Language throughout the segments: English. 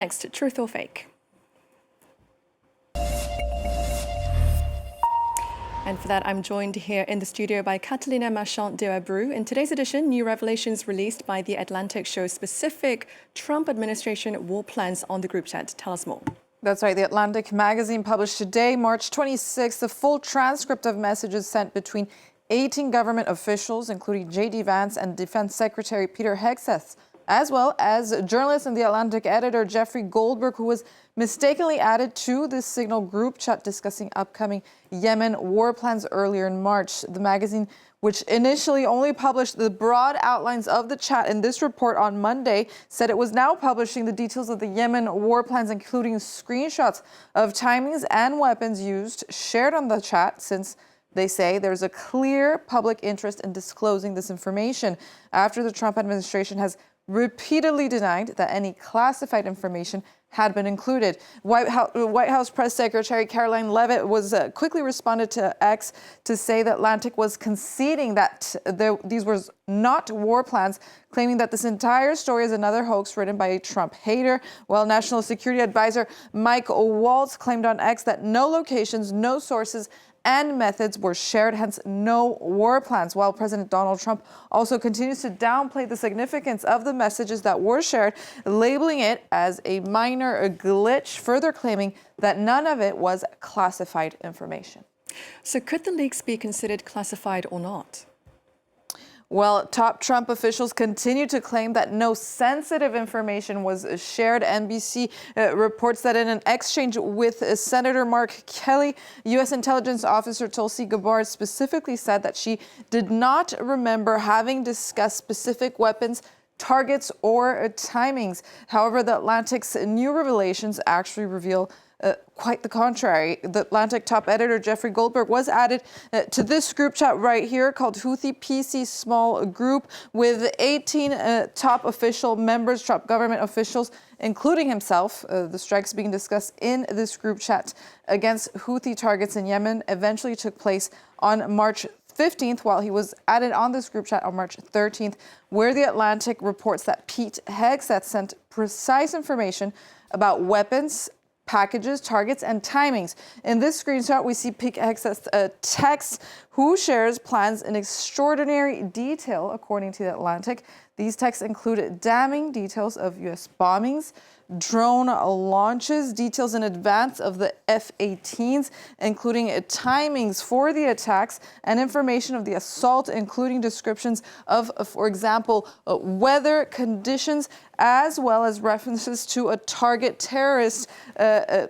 Next, truth or fake? And for that, I'm joined here in the studio by Catalina Marchand de Abreu. In today's edition, new revelations released by The Atlantic show specific Trump administration war plans on the group chat. Tell us more. That's right. The Atlantic magazine published today, March 26th, a full transcript of messages sent between 18 government officials, including J.D. Vance and Defense Secretary Peter Hegseth, as well as journalist and The Atlantic editor Jeffrey Goldberg, who was mistakenly added to this Signal group chat discussing upcoming Yemen war plans earlier in March. The magazine, which initially only published the broad outlines of the chat in this report on Monday, said it was now publishing the details of the Yemen war plans, including screenshots of timings and weapons used, shared on the chat, since they say there's a clear public interest in disclosing this information after the Trump administration has repeatedly denied that any classified information had been included. White House Press Secretary Caroline Leavitt was quickly responded to X to say that Atlantic was conceding that these were not war plans, claiming that this entire story is another hoax written by a Trump hater, while National Security Advisor Mike Waltz claimed on X that no locations, no sources, and methods were shared, hence no war plans, while President Donald Trump also continues to downplay the significance of the messages that were shared, labeling it as a minor glitch, further claiming that none of it was classified information. So could the leaks be considered classified or not? Well, top Trump officials continue to claim that no sensitive information was shared. NBC reports that in an exchange with Senator Mark Kelly, U.S. intelligence officer Tulsi Gabbard specifically said that she did not remember having discussed specific weapons, targets, or timings. However, the Atlantic's new revelations actually reveal quite the contrary. The Atlantic top editor Jeffrey Goldberg was added to this group chat right here called Houthi PC Small Group with 18 top official members, top government officials, including himself. The strikes being discussed in this group chat against Houthi targets in Yemen eventually took place on March 15th, while he was added on this group chat on March 13th, where The Atlantic reports that Pete Hegseth sent precise information about weapons, packages, targets, and timings. In this screenshot, we see Pete Hegseth's text, who shares plans in extraordinary detail, according to The Atlantic. These texts include damning details of U.S. bombings, drone launches, details in advance of the F-18s, including timings for the attacks, and information of the assault, including descriptions of, for example, weather conditions, as well as references to a target terrorist,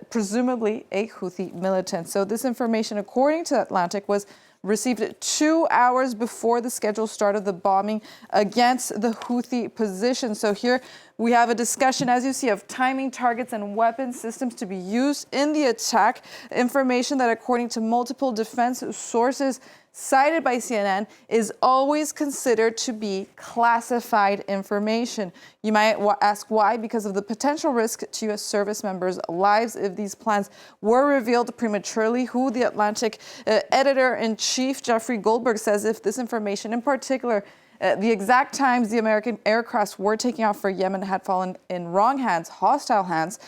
presumably a Houthi militant. So this information, according to Atlantic, was received 2 hours before the scheduled start of the bombing against the Houthi position. So here we have a discussion, as you see, of timing, targets, and weapon systems to be used in the attack. Information that, according to multiple defense sources cited by CNN, is always considered to be classified information. You might ask why? Because of the potential risk to U.S. service members' lives if these plans were revealed prematurely. Who The Atlantic editor-in-chief Jeffrey Goldberg says if this information, in particular, the exact times the American aircrafts were taking off for Yemen, had fallen in wrong hands, hostile hands,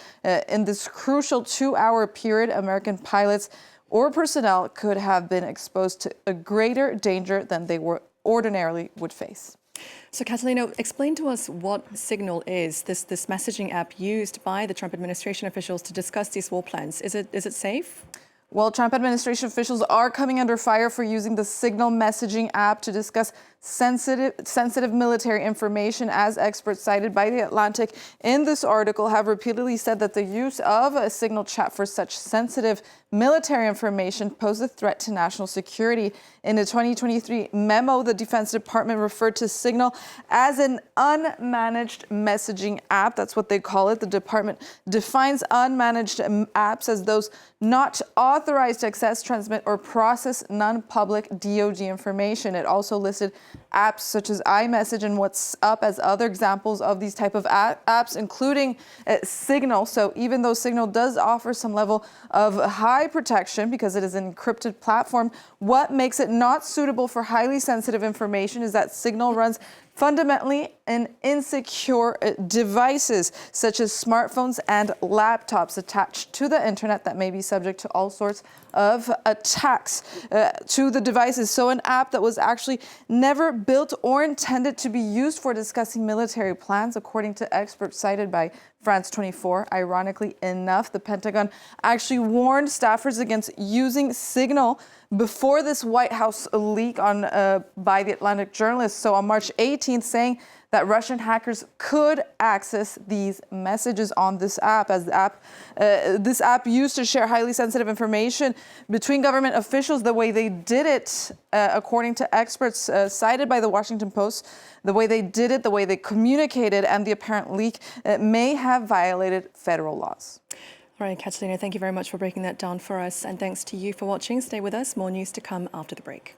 in this crucial 2-hour period, American pilots or personnel could have been exposed to a greater danger than they ordinarily would face. So, Catalina, explain to us what Signal is, this messaging app used by the Trump administration officials to discuss these war plans. Is it safe? Well, Trump administration officials are coming under fire for using the Signal messaging app to discuss sensitive military information, as experts cited by The Atlantic in this article have repeatedly said that the use of a Signal chat for such sensitive military information pose a threat to national security. In a 2023 memo, the Defense Department referred to Signal as an unmanaged messaging app. That's what they call it. The department defines unmanaged apps as those not authorized to access, transmit, or process non-public DoD information. It also listed apps such as iMessage and WhatsApp as other examples of these type of apps, including Signal. So even though Signal does offer some level of high protection because it is an encrypted platform, what makes it not suitable for highly sensitive information is that Signal runs fundamentally and insecure devices, such as smartphones and laptops attached to the internet that may be subject to all sorts of attacks to the devices. So an app that was actually never built or intended to be used for discussing military plans, according to experts cited by France 24. Ironically enough, the Pentagon actually warned staffers against using Signal before this White House leak by the Atlantic journalist. So on March 18th, saying that Russian hackers could access these messages on this app, as this app used to share highly sensitive information between government officials. The way they did it, according to experts cited by the Washington Post, the way they did it, the way they communicated, and the apparent leak may have violated federal laws. All right, Catalina, thank you very much for breaking that down for us. And thanks to you for watching. Stay with us. More news to come after the break.